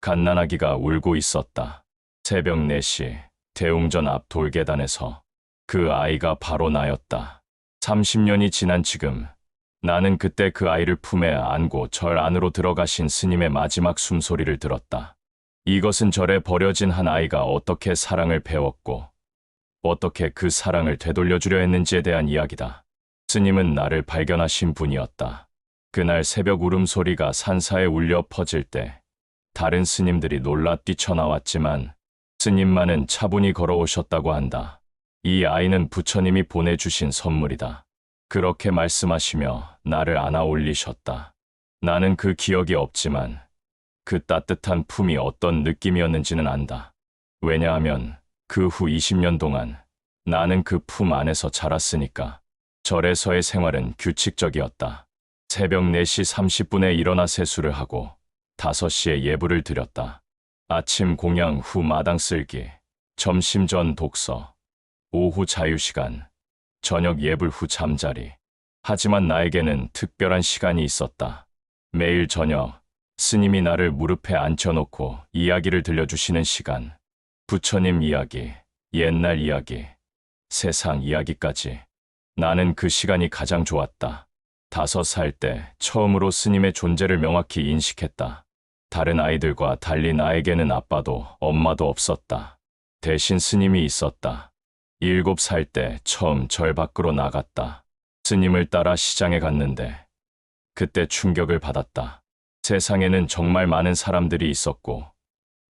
갓난아기가 울고 있었다. 새벽 4시 대웅전 앞 돌계단에서 그 아이가 바로 나였다. 30년이 지난 지금 나는 그때 그 아이를 품에 안고 절 안으로 들어가신 스님의 마지막 숨소리를 들었다. 이것은 절에 버려진 한 아이가 어떻게 사랑을 배웠고 어떻게 그 사랑을 되돌려주려 했는지에 대한 이야기다. 스님은 나를 발견하신 분이었다. 그날 새벽 울음소리가 산사에 울려 퍼질 때 다른 스님들이 놀라 뛰쳐나왔지만 스님만은 차분히 걸어오셨다고 한다. 이 아이는 부처님이 보내주신 선물이다. 그렇게 말씀하시며 나를 안아 올리셨다. 나는 그 기억이 없지만 그 따뜻한 품이 어떤 느낌이었는지는 안다. 왜냐하면 그 후 20년 동안 나는 그 품 안에서 자랐으니까. 절에서의 생활은 규칙적이었다. 새벽 4시 30분에 일어나 세수를 하고 5시에 예불을 드렸다. 아침 공양 후 마당 쓸기, 점심 전 독서, 오후 자유시간, 저녁 예불 후 잠자리. 하지만 나에게는 특별한 시간이 있었다. 매일 저녁 스님이 나를 무릎에 앉혀놓고 이야기를 들려주시는 시간. 부처님 이야기, 옛날 이야기, 세상 이야기까지. 나는 그 시간이 가장 좋았다. 5살 때 처음으로 스님의 존재를 명확히 인식했다. 다른 아이들과 달리 나에게는 아빠도 엄마도 없었다. 대신 스님이 있었다. 7살 때 처음 절 밖으로 나갔다. 스님을 따라 시장에 갔는데 그때 충격을 받았다. 세상에는 정말 많은 사람들이 있었고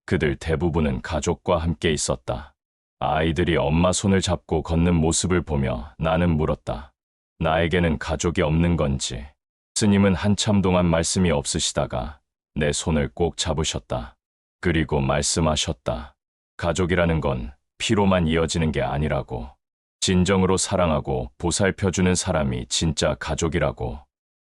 그들 대부분은 가족과 함께 있었다. 아이들이 엄마 손을 잡고 걷는 모습을 보며 나는 물었다. 나에게는 가족이 없는 건지. 스님은 한참 동안 말씀이 없으시다가 내 손을 꼭 잡으셨다. 그리고 말씀하셨다. 가족이라는 건 피로만 이어지는 게 아니라고. 진정으로 사랑하고 보살펴주는 사람이 진짜 가족이라고.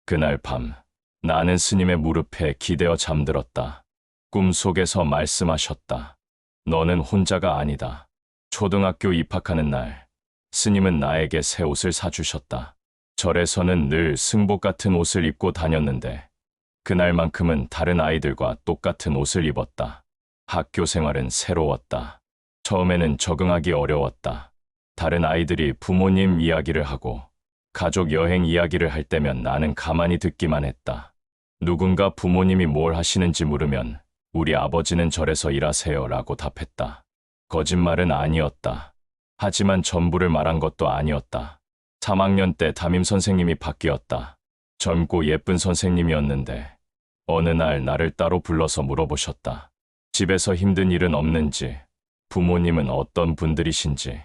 그날 밤 나는 스님의 무릎에 기대어 잠들었다. 꿈속에서 말씀하셨다. 너는 혼자가 아니다. 초등학교 입학하는 날 스님은 나에게 새 옷을 사주셨다. 절에서는 늘 승복 같은 옷을 입고 다녔는데 그날만큼은 다른 아이들과 똑같은 옷을 입었다. 학교 생활은 새로웠다. 처음에는 적응하기 어려웠다. 다른 아이들이 부모님 이야기를 하고 가족 여행 이야기를 할 때면 나는 가만히 듣기만 했다. 누군가 부모님이 뭘 하시는지 물으면 우리 아버지는 절에서 일하세요 라고 답했다. 거짓말은 아니었다. 하지만 전부를 말한 것도 아니었다. 3학년 때 담임 선생님이 바뀌었다. 젊고 예쁜 선생님이었는데 어느 날 나를 따로 불러서 물어보셨다. 집에서 힘든 일은 없는지, 부모님은 어떤 분들이신지.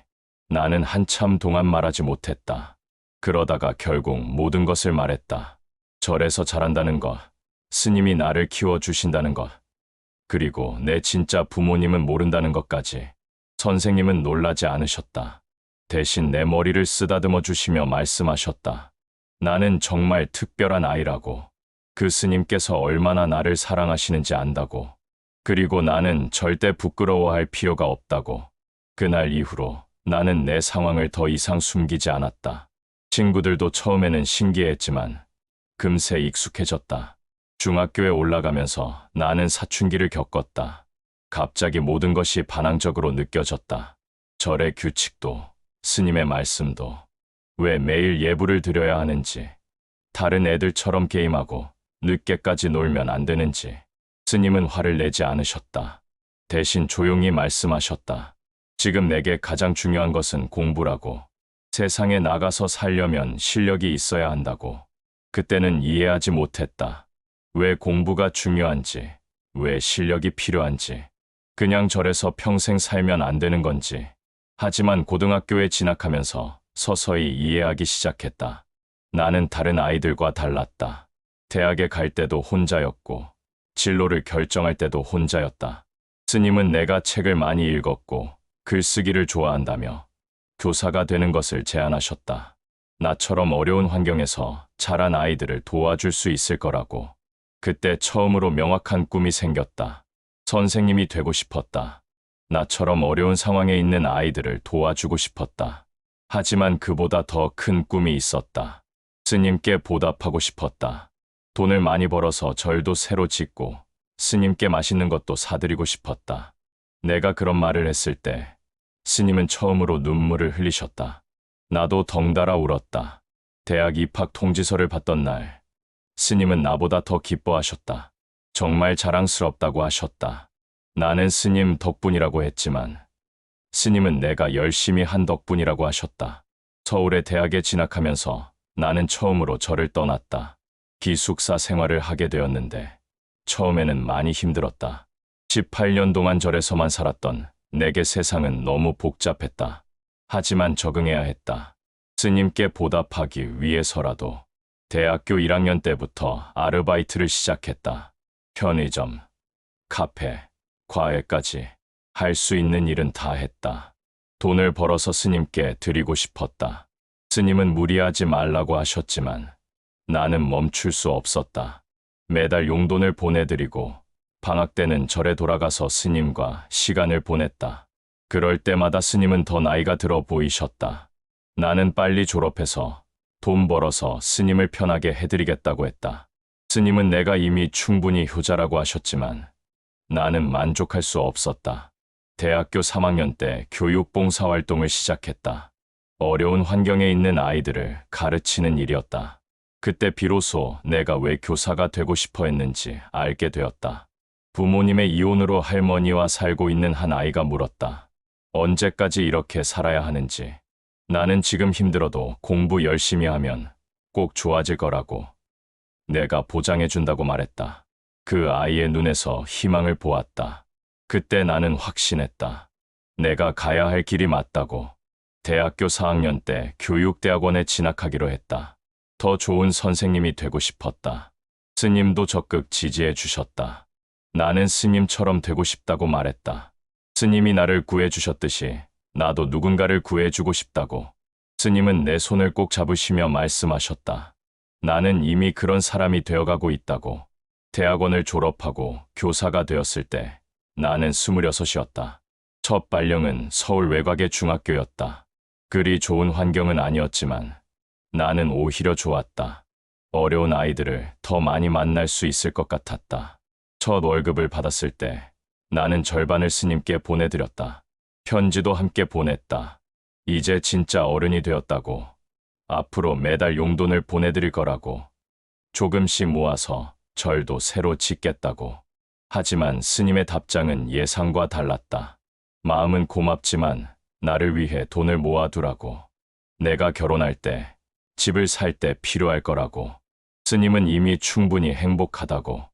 나는 한참 동안 말하지 못했다. 그러다가 결국 모든 것을 말했다. 절에서 자란다는 것, 스님이 나를 키워주신다는 것, 그리고 내 진짜 부모님은 모른다는 것까지. 선생님은 놀라지 않으셨다. 대신 내 머리를 쓰다듬어 주시며 말씀하셨다. 나는 정말 특별한 아이라고. 그 스님께서 얼마나 나를 사랑하시는지 안다고. 그리고 나는 절대 부끄러워할 필요가 없다고. 그날 이후로 나는 내 상황을 더 이상 숨기지 않았다. 친구들도 처음에는 신기했지만 금세 익숙해졌다. 중학교에 올라가면서 나는 사춘기를 겪었다. 갑자기 모든 것이 반항적으로 느껴졌다. 절의 규칙도, 스님의 말씀도, 왜 매일 예불을 드려야 하는지, 다른 애들처럼 게임하고 늦게까지 놀면 안 되는지. 스님은 화를 내지 않으셨다. 대신 조용히 말씀하셨다. 지금 내게 가장 중요한 것은 공부라고. 세상에 나가서 살려면 실력이 있어야 한다고. 그때는 이해하지 못했다. 왜 공부가 중요한지, 왜 실력이 필요한지. 그냥 절에서 평생 살면 안 되는 건지. 하지만 고등학교에 진학하면서 서서히 이해하기 시작했다. 나는 다른 아이들과 달랐다. 대학에 갈 때도 혼자였고, 진로를 결정할 때도 혼자였다. 스님은 내가 책을 많이 읽었고, 글쓰기를 좋아한다며 교사가 되는 것을 제안하셨다. 나처럼 어려운 환경에서 자란 아이들을 도와줄 수 있을 거라고. 그때 처음으로 명확한 꿈이 생겼다. 선생님이 되고 싶었다. 나처럼 어려운 상황에 있는 아이들을 도와주고 싶었다. 하지만 그보다 더 큰 꿈이 있었다. 스님께 보답하고 싶었다. 돈을 많이 벌어서 절도 새로 짓고 스님께 맛있는 것도 사드리고 싶었다. 내가 그런 말을 했을 때 스님은 처음으로 눈물을 흘리셨다. 나도 덩달아 울었다. 대학 입학 통지서를 받던 날 스님은 나보다 더 기뻐하셨다. 정말 자랑스럽다고 하셨다. 나는 스님 덕분이라고 했지만 스님은 내가 열심히 한 덕분이라고 하셨다. 서울의 대학에 진학하면서 나는 처음으로 절을 떠났다. 기숙사 생활을 하게 되었는데 처음에는 많이 힘들었다. 18년 동안 절에서만 살았던 내게 세상은 너무 복잡했다. 하지만 적응해야 했다. 스님께 보답하기 위해서라도 대학교 1학년 때부터 아르바이트를 시작했다. 편의점, 카페, 과외까지 할 수 있는 일은 다 했다. 돈을 벌어서 스님께 드리고 싶었다. 스님은 무리하지 말라고 하셨지만 나는 멈출 수 없었다. 매달 용돈을 보내드리고 방학 때는 절에 돌아가서 스님과 시간을 보냈다. 그럴 때마다 스님은 더 나이가 들어 보이셨다. 나는 빨리 졸업해서 돈 벌어서 스님을 편하게 해드리겠다고 했다. 스님은 내가 이미 충분히 효자라고 하셨지만 나는 만족할 수 없었다. 대학교 3학년 때 교육봉사활동을 시작했다. 어려운 환경에 있는 아이들을 가르치는 일이었다. 그때 비로소 내가 왜 교사가 되고 싶어 했는지 알게 되었다. 부모님의 이혼으로 할머니와 살고 있는 한 아이가 물었다. 언제까지 이렇게 살아야 하는지. 나는 지금 힘들어도 공부 열심히 하면 꼭 좋아질 거라고 내가 보장해준다고 말했다. 그 아이의 눈에서 희망을 보았다. 그때 나는 확신했다. 내가 가야 할 길이 맞다고. 대학교 4학년 때 교육대학원에 진학하기로 했다. 더 좋은 선생님이 되고 싶었다. 스님도 적극 지지해 주셨다. 나는 스님처럼 되고 싶다고 말했다. 스님이 나를 구해주셨듯이 나도 누군가를 구해주고 싶다고. 스님은 내 손을 꼭 잡으시며 말씀하셨다. 나는 이미 그런 사람이 되어가고 있다고. 대학원을 졸업하고 교사가 되었을 때 나는 26이었다. 첫 발령은 서울 외곽의 중학교였다. 그리 좋은 환경은 아니었지만 나는 오히려 좋았다. 어려운 아이들을 더 많이 만날 수 있을 것 같았다. 첫 월급을 받았을 때 나는 절반을 스님께 보내드렸다. 편지도 함께 보냈다. 이제 진짜 어른이 되었다고. 앞으로 매달 용돈을 보내드릴 거라고. 조금씩 모아서 절도 새로 짓겠다고. 하지만 스님의 답장은 예상과 달랐다. 마음은 고맙지만 나를 위해 돈을 모아두라고. 내가 결혼할 때, 집을 살 때 필요할 거라고. 스님은 이미 충분히 행복하다고.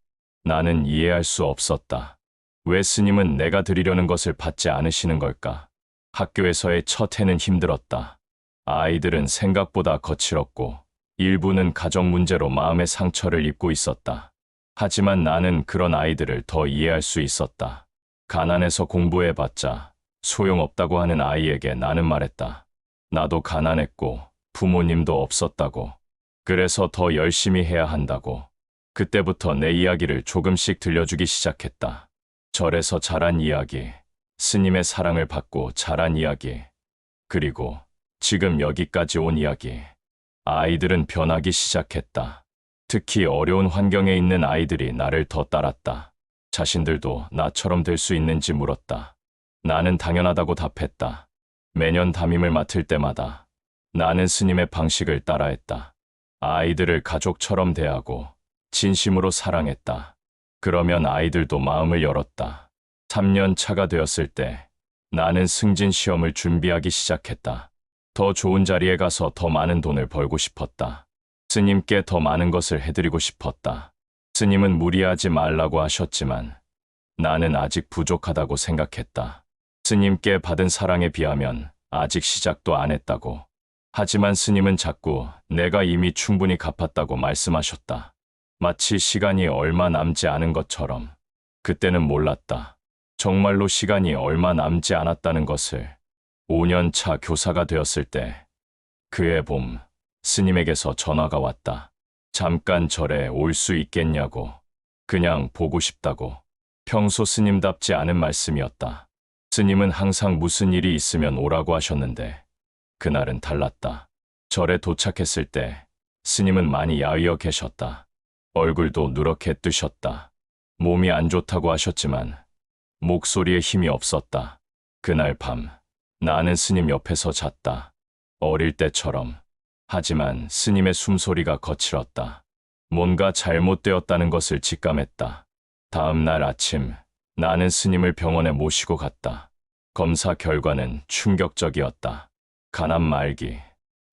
나는 이해할 수 없었다. 왜 스님은 내가 드리려는 것을 받지 않으시는 걸까? 학교에서의 첫 해는 힘들었다. 아이들은 생각보다 거칠었고 일부는 가정 문제로 마음의 상처를 입고 있었다. 하지만 나는 그런 아이들을 더 이해할 수 있었다. 가난해서 공부해봤자 소용없다고 하는 아이에게 나는 말했다. 나도 가난했고 부모님도 없었다고. 그래서 더 열심히 해야 한다고. 그때부터 내 이야기를 조금씩 들려주기 시작했다. 절에서 자란 이야기, 스님의 사랑을 받고 자란 이야기, 그리고 지금 여기까지 온 이야기. 아이들은 변하기 시작했다. 특히 어려운 환경에 있는 아이들이 나를 더 따랐다. 자신들도 나처럼 될 수 있는지 물었다. 나는 당연하다고 답했다. 매년 담임을 맡을 때마다 나는 스님의 방식을 따라했다. 아이들을 가족처럼 대하고 진심으로 사랑했다. 그러면 아이들도 마음을 열었다. 3년 차가 되었을 때 나는 승진 시험을 준비하기 시작했다. 더 좋은 자리에 가서 더 많은 돈을 벌고 싶었다. 스님께 더 많은 것을 해드리고 싶었다. 스님은 무리하지 말라고 하셨지만 나는 아직 부족하다고 생각했다. 스님께 받은 사랑에 비하면 아직 시작도 안 했다고. 하지만 스님은 자꾸 내가 이미 충분히 갚았다고 말씀하셨다. 마치 시간이 얼마 남지 않은 것처럼. 그때는 몰랐다. 정말로 시간이 얼마 남지 않았다는 것을. 5년 차 교사가 되었을 때 그해 봄 스님에게서 전화가 왔다. 잠깐 절에 올 수 있겠냐고. 그냥 보고 싶다고. 평소 스님답지 않은 말씀이었다. 스님은 항상 무슨 일이 있으면 오라고 하셨는데 그날은 달랐다. 절에 도착했을 때 스님은 많이 야위어 계셨다. 얼굴도 누렇게 뜨셨다. 몸이 안 좋다고 하셨지만 목소리에 힘이 없었다. 그날 밤 나는 스님 옆에서 잤다. 어릴 때처럼. 하지만 스님의 숨소리가 거칠었다. 뭔가 잘못되었다는 것을 직감했다. 다음 날 아침 나는 스님을 병원에 모시고 갔다. 검사 결과는 충격적이었다. 간암 말기.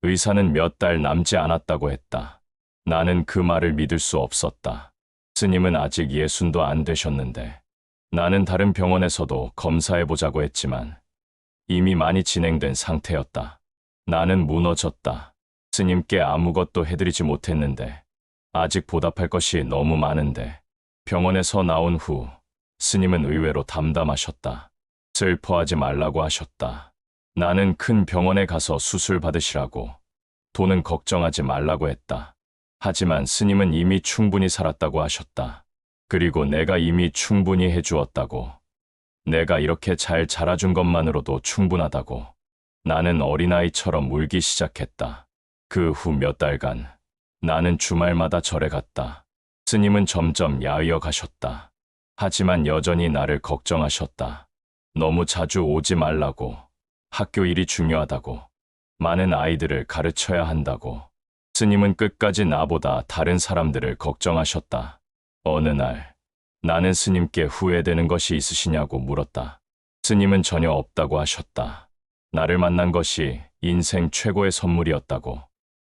의사는 몇 달 남지 않았다고 했다. 나는 그 말을 믿을 수 없었다. 스님은 아직 60도 안 되셨는데 나는 다른 병원에서도 검사해보자고 했지만 이미 많이 진행된 상태였다. 나는 무너졌다. 스님께 아무것도 해드리지 못했는데 아직 보답할 것이 너무 많은데. 병원에서 나온 후 스님은 의외로 담담하셨다. 슬퍼하지 말라고 하셨다. 나는 큰 병원에 가서 수술 받으시라고, 돈은 걱정하지 말라고 했다. 하지만 스님은 이미 충분히 살았다고 하셨다. 그리고 내가 이미 충분히 해주었다고. 내가 이렇게 잘 자라준 것만으로도 충분하다고. 나는 어린아이처럼 울기 시작했다. 그 후 몇 달간 나는 주말마다 절에 갔다. 스님은 점점 야위어 가셨다. 하지만 여전히 나를 걱정하셨다. 너무 자주 오지 말라고. 학교 일이 중요하다고. 많은 아이들을 가르쳐야 한다고. 스님은 끝까지 나보다 다른 사람들을 걱정하셨다. 어느 날 나는 스님께 후회되는 것이 있으시냐고 물었다. 스님은 전혀 없다고 하셨다. 나를 만난 것이 인생 최고의 선물이었다고.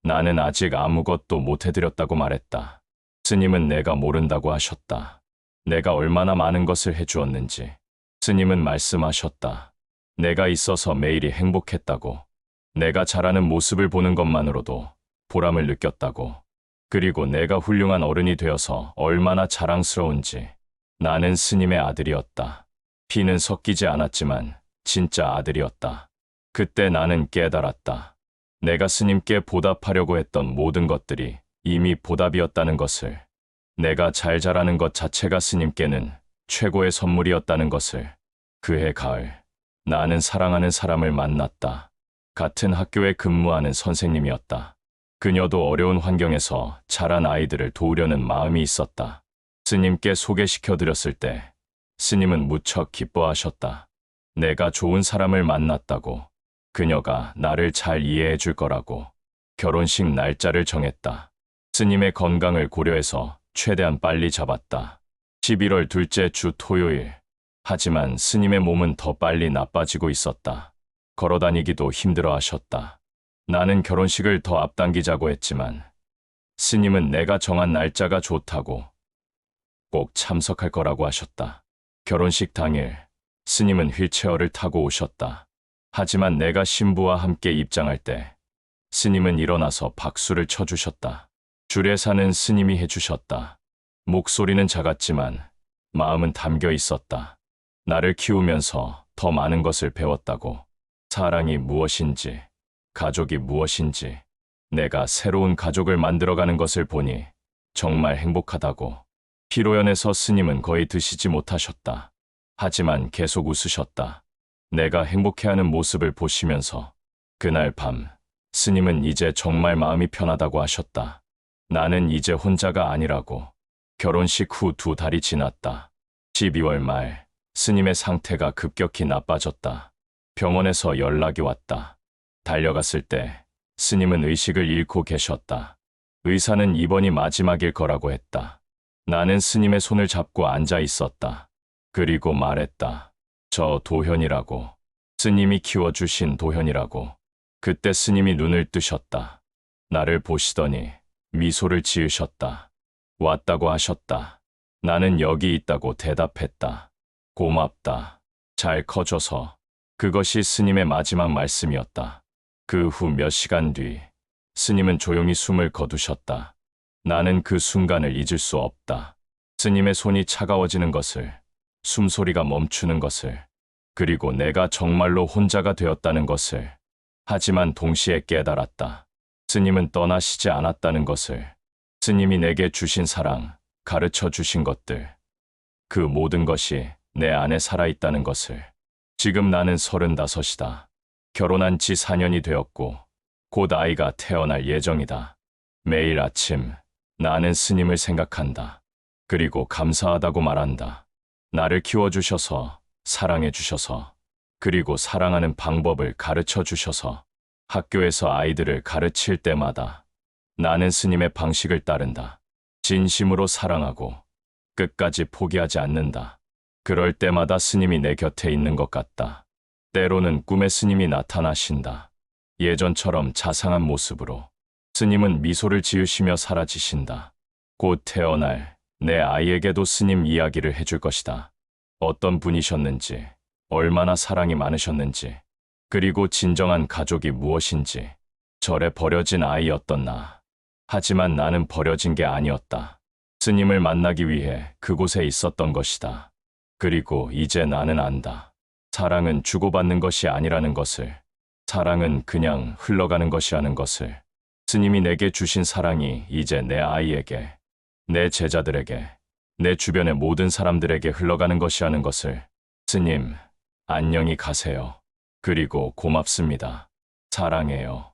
나는 아직 아무것도 못해드렸다고 말했다. 스님은 내가 모른다고 하셨다. 내가 얼마나 많은 것을 해주었는지. 스님은 말씀하셨다. 내가 있어서 매일이 행복했다고. 내가 자라는 모습을 보는 것만으로도 보람을 느꼈다고. 그리고 내가 훌륭한 어른이 되어서 얼마나 자랑스러운지. 나는 스님의 아들이었다. 피는 섞이지 않았지만 진짜 아들이었다. 그때 나는 깨달았다. 내가 스님께 보답하려고 했던 모든 것들이 이미 보답이었다는 것을. 내가 잘 자라는 것 자체가 스님께는 최고의 선물이었다는 것을. 그해 가을, 나는 사랑하는 사람을 만났다. 같은 학교에 근무하는 선생님이었다. 그녀도 어려운 환경에서 자란 아이들을 도우려는 마음이 있었다. 스님께 소개시켜드렸을 때 스님은 무척 기뻐하셨다. 내가 좋은 사람을 만났다고. 그녀가 나를 잘 이해해 줄 거라고. 결혼식 날짜를 정했다. 스님의 건강을 고려해서 최대한 빨리 잡았다. 11월 둘째 주 토요일. 하지만 스님의 몸은 더 빨리 나빠지고 있었다. 걸어다니기도 힘들어 하셨다. 나는 결혼식을 더 앞당기자고 했지만 스님은 내가 정한 날짜가 좋다고, 꼭 참석할 거라고 하셨다. 결혼식 당일 스님은 휠체어를 타고 오셨다. 하지만 내가 신부와 함께 입장할 때 스님은 일어나서 박수를 쳐주셨다. 줄에 사는 스님이 해주셨다. 목소리는 작았지만 마음은 담겨 있었다. 나를 키우면서 더 많은 것을 배웠다고. 사랑이 무엇인지, 가족이 무엇인지, 내가 새로운 가족을 만들어가는 것을 보니 정말 행복하다고. 피로연에서 스님은 거의 드시지 못하셨다. 하지만 계속 웃으셨다. 내가 행복해하는 모습을 보시면서. 그날 밤 스님은 이제 정말 마음이 편하다고 하셨다. 나는 이제 혼자가 아니라고. 결혼식 후 2달이 지났다. 12월 말 스님의 상태가 급격히 나빠졌다. 병원에서 연락이 왔다. 달려갔을 때 스님은 의식을 잃고 계셨다. 의사는 이번이 마지막일 거라고 했다. 나는 스님의 손을 잡고 앉아 있었다. 그리고 말했다. 저 도현이라고. 스님이 키워주신 도현이라고. 그때 스님이 눈을 뜨셨다. 나를 보시더니 미소를 지으셨다. 왔다고 하셨다. 나는 여기 있다고 대답했다. 고맙다. 잘 커져서. 그것이 스님의 마지막 말씀이었다. 그 후 몇 시간 뒤 스님은 조용히 숨을 거두셨다. 나는 그 순간을 잊을 수 없다. 스님의 손이 차가워지는 것을, 숨소리가 멈추는 것을, 그리고 내가 정말로 혼자가 되었다는 것을. 하지만 동시에 깨달았다. 스님은 떠나시지 않았다는 것을. 스님이 내게 주신 사랑, 가르쳐 주신 것들, 그 모든 것이 내 안에 살아있다는 것을. 지금 나는 35이다. 결혼한 지 4년이 되었고 곧 아이가 태어날 예정이다. 매일 아침 나는 스님을 생각한다. 그리고 감사하다고 말한다. 나를 키워주셔서, 사랑해주셔서, 그리고 사랑하는 방법을 가르쳐 주셔서 학교에서 아이들을 가르칠 때마다 나는 스님의 방식을 따른다. 진심으로 사랑하고 끝까지 포기하지 않는다. 그럴 때마다 스님이 내 곁에 있는 것 같다. 때로는 꿈에 스님이 나타나신다. 예전처럼 자상한 모습으로. 스님은 미소를 지으시며 사라지신다. 곧 태어날 내 아이에게도 스님 이야기를 해줄 것이다. 어떤 분이셨는지, 얼마나 사랑이 많으셨는지, 그리고 진정한 가족이 무엇인지, 절에 버려진 아이였던 나. 하지만 나는 버려진 게 아니었다. 스님을 만나기 위해 그곳에 있었던 것이다. 그리고 이제 나는 안다. 사랑은 주고받는 것이 아니라는 것을, 사랑은 그냥 흘러가는 것이라는 것을, 스님이 내게 주신 사랑이 이제 내 아이에게, 내 제자들에게, 내 주변의 모든 사람들에게 흘러가는 것이라는 것을. 스님, 안녕히 가세요. 그리고 고맙습니다. 사랑해요.